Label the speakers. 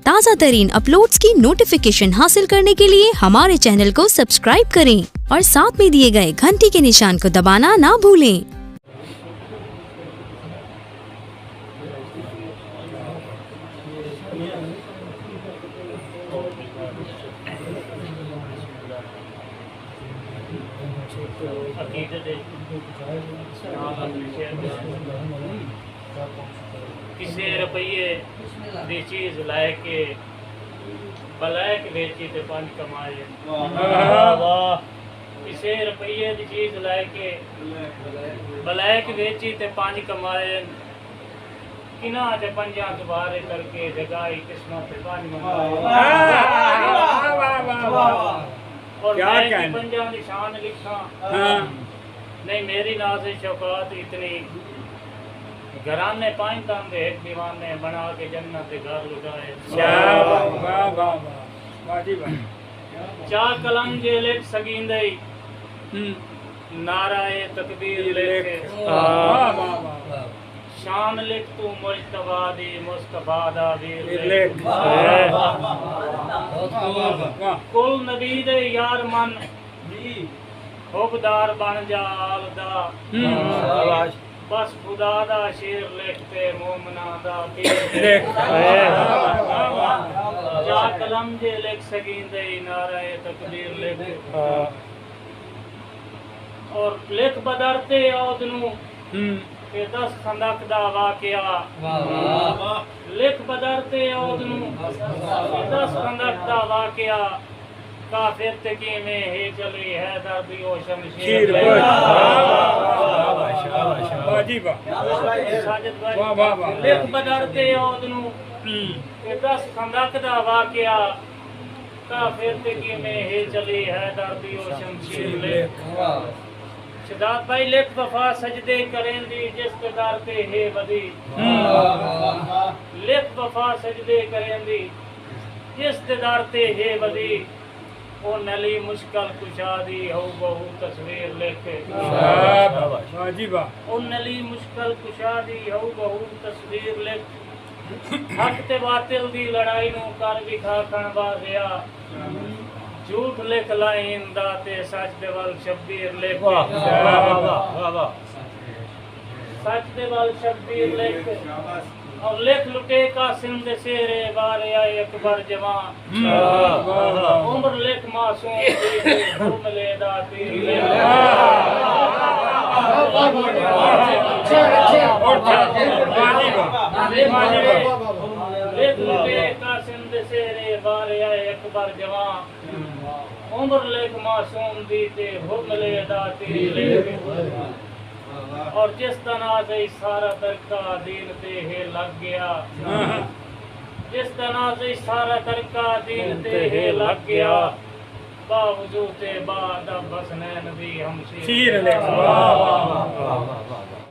Speaker 1: ताज़ा तरीन अपलोड्स की नोटिफिकेशन हासिल करने के लिए हमारे चैनल को सब्सक्राइब करें और साथ में दिए गए घंटी के निशान को दबाना ना भूलें।
Speaker 2: किसे रुपये दी चीज लाए के बलैक बेची ते पंज कमाए। किसे रुपये दी चीज लाए के बलैक बेची ते पंज कमाए। किना ते पंजा दोबारे करके जगाई किस्मत ते पंज मंगाए। और मैं पंजा निशान लिखा नहीं मेरी नाज़ शौकात इतनी घराने पाइन तंदे एक दीवाने बना के जन्नत के घर लुटाए। चार कलम जे लेख सगींदई नाराए तकबीर लेके शान लिख तू मुज्तबा दी मुस्तफा दा वीर लेख। कुल नबी दे यार मन हुबदार बन जा आलदा बस खुदा दा शेर लिखते मोमना दा पीर। जा कलम जे लिख सकींदे नाराए तकबीर लिख और लिख बदरते औदनू के 10 खंदक दा वाकया। लिख बदरते औदनू के 10 खंदक दा वाकया। काफिर तकी में हे चली है दर्दी ओ शमशीर लिख बदरते औदनू के 10 खंदक दा वाकया। काफिर तकी में हे चली है दर्दी ओ शमशीर लिख। शदाद भाई लिख वफा सजदे करेंदी जिस कदर ते हे वदी। लिख वफा सजदे करेंदी जिस कदर ते हे वदी। ओ नली मुश्किल कुशा दी हो बहु तस्वीर लेके। ओ नली मुश्किल कुशा दी हो बहु तस्वीर लेके। हक ते बातिल दी लड़ाई नू कर विखा खण बाजिया। झूठ लिख लाइन दा ते सच दे वल शब्बीर लेके। सच दे वल शब्बीर लेके और लिख लुटे का सिंध शेरे बारे आए अकबर जवान। उम्र लिख मासूम मिले दाती लिख लुटे का सिंध शेरे बारे आए अकबर जवान। उम्र लिख मासूम दी ते मिले दाती और जिस तरह से सारा तरका दीन पे है लग गया। जिस तरह से सारा तरका दीन पे है लग गया। बावजूद बाद बस नैन भी हम